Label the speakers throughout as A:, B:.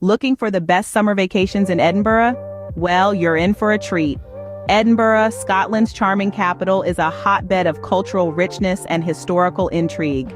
A: Looking for the best summer vacations in Edinburgh? Well, you're in for a treat. Edinburgh, Scotland's charming capital, is a hotbed of cultural richness and historical intrigue.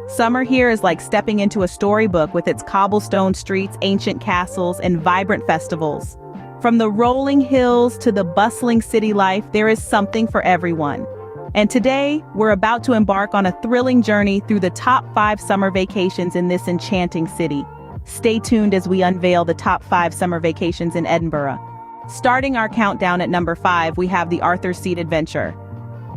A: Summer here is like stepping into a storybook with its cobblestone streets, ancient castles, and vibrant festivals. From the rolling hills to the bustling city life, there is something for everyone. And today, we're about to embark on a thrilling journey through the top 5 summer vacations in this enchanting city. Stay tuned as we unveil the top 5 summer vacations in Edinburgh. Starting our countdown at number 5, we have the Arthur's Seat Adventure.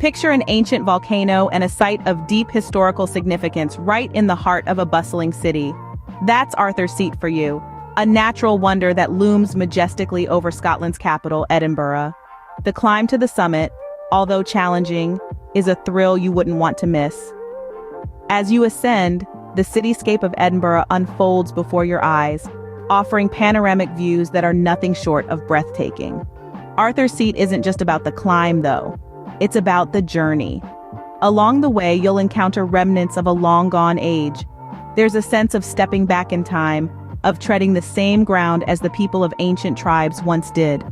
A: Picture an ancient volcano and a site of deep historical significance right in the heart of a bustling city. That's Arthur's Seat for you, a natural wonder that looms majestically over Scotland's capital, Edinburgh. The climb to the summit, although challenging, is a thrill you wouldn't want to miss. As you ascend, the cityscape of Edinburgh unfolds before your eyes, offering panoramic views that are nothing short of breathtaking. Arthur's Seat isn't just about the climb, though. It's about the journey. Along the way, you'll encounter remnants of a long-gone age. There's a sense of stepping back in time, of treading the same ground as the people of ancient tribes once did.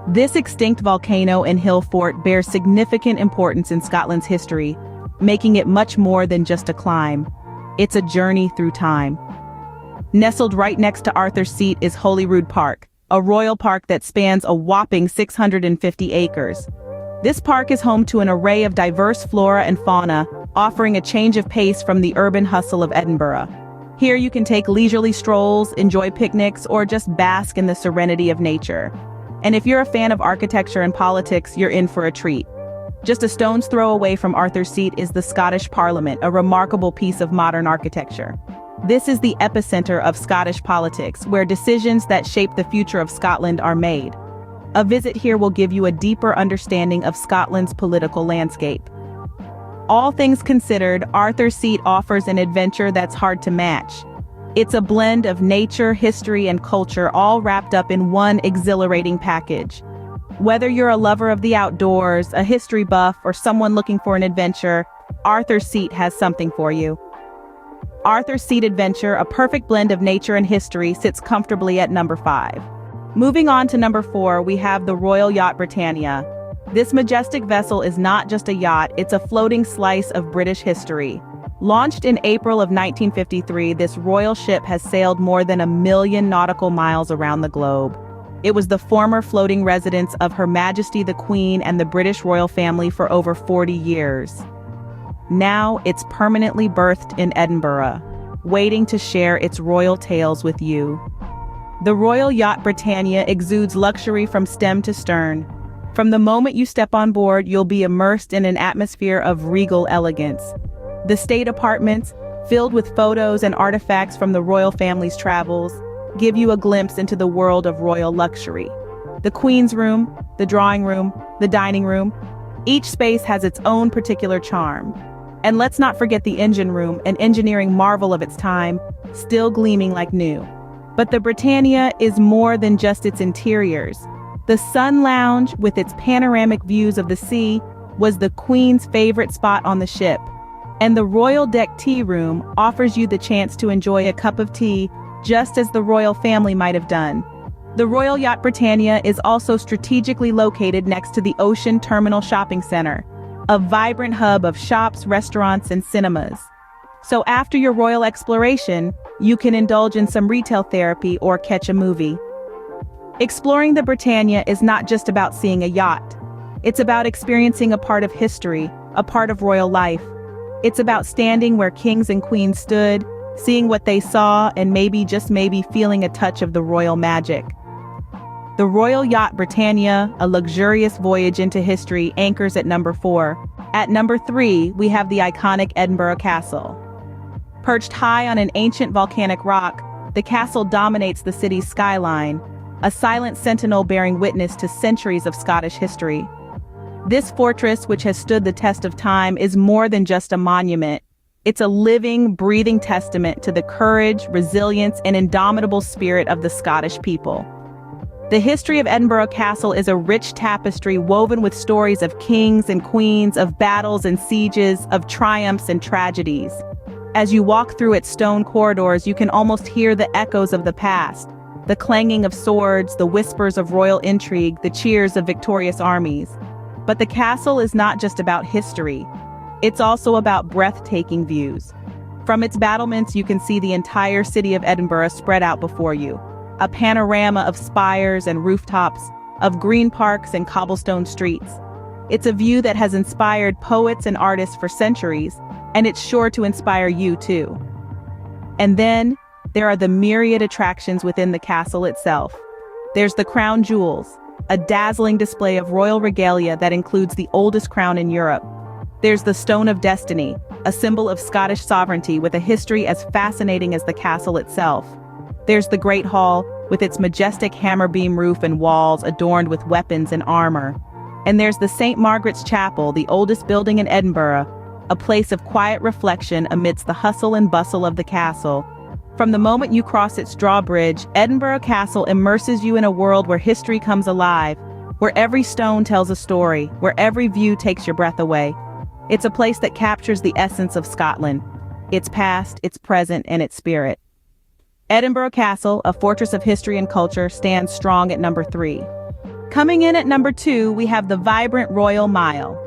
A: This extinct volcano and hill fort bears significant importance in Scotland's history, making it much more than just a climb. It's a journey through time. Nestled right next to Arthur's Seat is Holyrood Park, a royal park that spans a whopping 650 acres. This park is home to an array of diverse flora and fauna, offering a change of pace from the urban hustle of Edinburgh. Here you can take leisurely strolls, enjoy picnics, or just bask in the serenity of nature. And if you're a fan of architecture and politics, you're in for a treat. Just a stone's throw away from Arthur's Seat is the Scottish Parliament, a remarkable piece of modern architecture. This is the epicenter of Scottish politics, where decisions that shape the future of Scotland are made. A visit here will give you a deeper understanding of Scotland's political landscape. All things considered, Arthur's Seat offers an adventure that's hard to match. It's a blend of nature, history, and culture, all wrapped up in one exhilarating package. Whether you're a lover of the outdoors, a history buff, or someone looking for an adventure, Arthur's Seat has something for you. Arthur's Seat Adventure, a perfect blend of nature and history, sits comfortably at number 5. Moving on to number 4, we have the Royal Yacht Britannia. This majestic vessel is not just a yacht, it's a floating slice of British history. Launched in April of 1953, this royal ship has sailed more than 1 million nautical miles around the globe. It was the former floating residence of Her Majesty the Queen and the British royal family for over 40 years. Now it's permanently berthed in Edinburgh, waiting to share its royal tales with you. The Royal Yacht Britannia exudes luxury from stem to stern. From the moment you step on board, you'll be immersed in an atmosphere of regal elegance. The state apartments, filled with photos and artifacts from the royal family's travels, give you a glimpse into the world of royal luxury. The Queen's Room, the drawing room, the dining room, each space has its own particular charm. And let's not forget the engine room, an engineering marvel of its time, still gleaming like new. But the Britannia is more than just its interiors. The Sun Lounge, with its panoramic views of the sea, was the Queen's favorite spot on the ship. And the Royal Deck Tea Room offers you the chance to enjoy a cup of tea just as the royal family might have done. The Royal Yacht Britannia is also strategically located next to the Ocean Terminal Shopping Center, a vibrant hub of shops, restaurants, and cinemas. So after your royal exploration, you can indulge in some retail therapy or catch a movie. Exploring the Britannia is not just about seeing a yacht. It's about experiencing a part of history, a part of royal life. It's about standing where kings and queens stood, seeing what they saw, and maybe, just maybe, feeling a touch of the royal magic. The Royal Yacht Britannia, a luxurious voyage into history, anchors at number 4. At number 3, we have the iconic Edinburgh Castle. Perched high on an ancient volcanic rock, the castle dominates the city's skyline, a silent sentinel bearing witness to centuries of Scottish history. This fortress, which has stood the test of time, is more than just a monument. It's a living, breathing testament to the courage, resilience, and indomitable spirit of the Scottish people. The history of Edinburgh Castle is a rich tapestry woven with stories of kings and queens, of battles and sieges, of triumphs and tragedies. As you walk through its stone corridors, you can almost hear the echoes of the past, the clanging of swords, the whispers of royal intrigue, the cheers of victorious armies. But the castle is not just about history. It's also about breathtaking views. From its battlements, you can see the entire city of Edinburgh spread out before you, a panorama of spires and rooftops, of green parks and cobblestone streets. It's a view that has inspired poets and artists for centuries, and it's sure to inspire you too. And then, there are the myriad attractions within the castle itself. There's the crown jewels, a dazzling display of royal regalia that includes the oldest crown in Europe. There's the Stone of Destiny, a symbol of Scottish sovereignty with a history as fascinating as the castle itself. There's the Great Hall, with its majestic hammer beam roof and walls adorned with weapons and armor. And there's the St. Margaret's Chapel, the oldest building in Edinburgh, a place of quiet reflection amidst the hustle and bustle of the castle. From the moment you cross its drawbridge, Edinburgh Castle immerses you in a world where history comes alive, where every stone tells a story, where every view takes your breath away. It's a place that captures the essence of Scotland, its past, its present, and its spirit. Edinburgh Castle, a fortress of history and culture, stands strong at number 3. Coming in at number 2, we have the vibrant Royal Mile.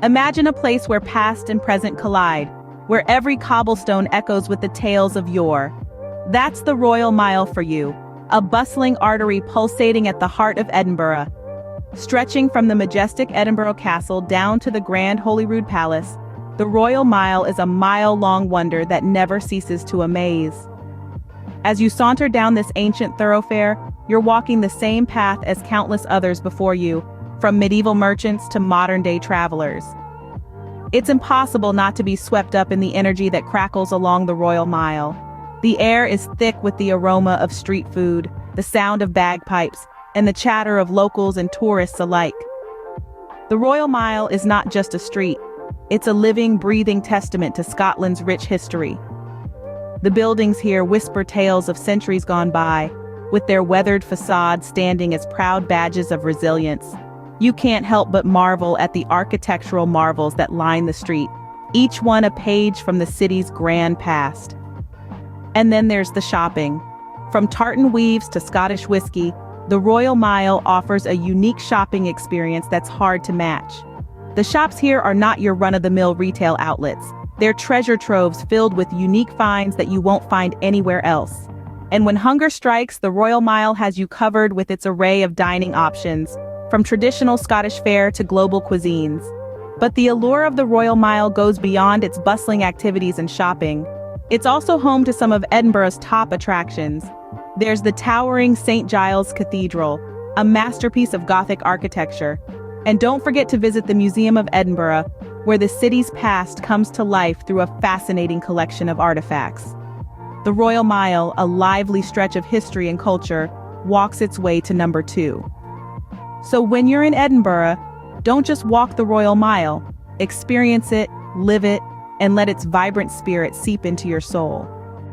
A: Imagine a place where past and present collide, where every cobblestone echoes with the tales of yore. That's the Royal Mile for you, a bustling artery pulsating at the heart of Edinburgh. Stretching from the majestic Edinburgh Castle down to the grand Holyrood Palace, the Royal Mile is a mile-long wonder that never ceases to amaze. As you saunter down this ancient thoroughfare, you're walking the same path as countless others before you, from medieval merchants to modern-day travelers. It's impossible not to be swept up in the energy that crackles along the Royal Mile. The air is thick with the aroma of street food, the sound of bagpipes, and the chatter of locals and tourists alike. The Royal Mile is not just a street, it's a living, breathing testament to Scotland's rich history. The buildings here whisper tales of centuries gone by, with their weathered facades standing as proud badges of resilience. You can't help but marvel at the architectural marvels that line the street, each one a page from the city's grand past. And then there's the shopping. From tartan weaves to Scottish whiskey, the Royal Mile offers a unique shopping experience that's hard to match. The shops here are not your run-of-the-mill retail outlets. They're treasure troves filled with unique finds that you won't find anywhere else. And when hunger strikes, the Royal Mile has you covered with its array of dining options, from traditional Scottish fare to global cuisines. But the allure of the Royal Mile goes beyond its bustling activities and shopping. It's also home to some of Edinburgh's top attractions. There's the towering St. Giles Cathedral, a masterpiece of Gothic architecture. And don't forget to visit the Museum of Edinburgh, where the city's past comes to life through a fascinating collection of artifacts. The Royal Mile, a lively stretch of history and culture, walks its way to number 2. So when you're in Edinburgh, don't just walk the Royal Mile, experience it, live it, and let its vibrant spirit seep into your soul.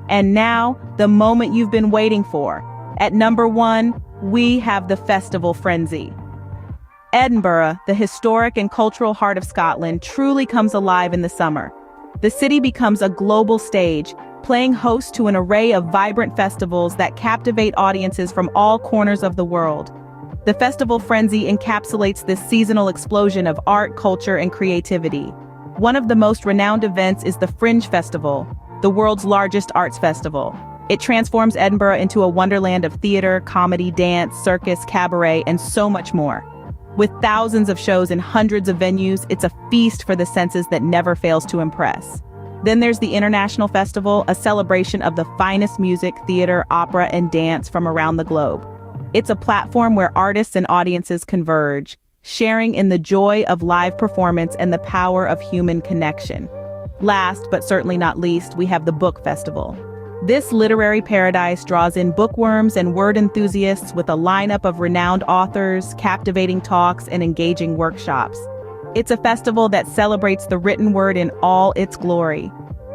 A: And now, the moment you've been waiting for. At number 1, we have the festival frenzy. Edinburgh, the historic and cultural heart of Scotland, truly comes alive in the summer. The city becomes a global stage, playing host to an array of vibrant festivals that captivate audiences from all corners of the world. The festival frenzy encapsulates this seasonal explosion of art, culture, and creativity. One of the most renowned events is the Fringe Festival, the world's largest arts festival. It transforms Edinburgh into a wonderland of theater, comedy, dance, circus, cabaret, and so much more. With thousands of shows in hundreds of venues, it's a feast for the senses that never fails to impress. Then there's the International Festival, a celebration of the finest music, theater, opera, and dance from around the globe. It's a platform where artists and audiences converge, sharing in the joy of live performance and the power of human connection. Last, but certainly not least, we have the Book Festival. This literary paradise draws in bookworms and word enthusiasts with a lineup of renowned authors, captivating talks, and engaging workshops. It's a festival that celebrates the written word in all its glory.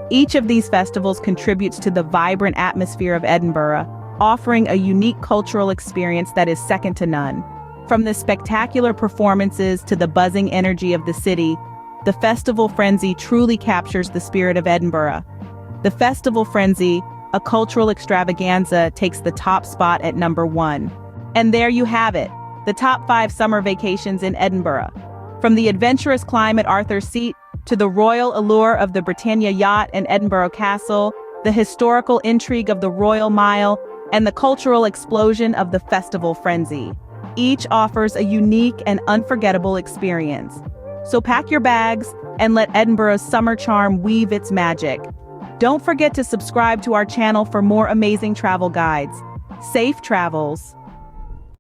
A: Each of these festivals contributes to the vibrant atmosphere of Edinburgh, offering a unique cultural experience that is second to none. From the spectacular performances to the buzzing energy of the city, the festival frenzy truly captures the spirit of Edinburgh. The festival frenzy, a cultural extravaganza, takes the top spot at number 1. And there you have it, the top 5 summer vacations in Edinburgh. From the adventurous climb at Arthur's Seat, to the royal allure of the Britannia yacht and Edinburgh Castle, the historical intrigue of the Royal Mile, and the cultural explosion of the festival frenzy. Each offers a unique and unforgettable experience. So pack your bags and let Edinburgh's summer charm weave its magic. Don't forget to subscribe to our channel for more amazing travel guides. Safe travels!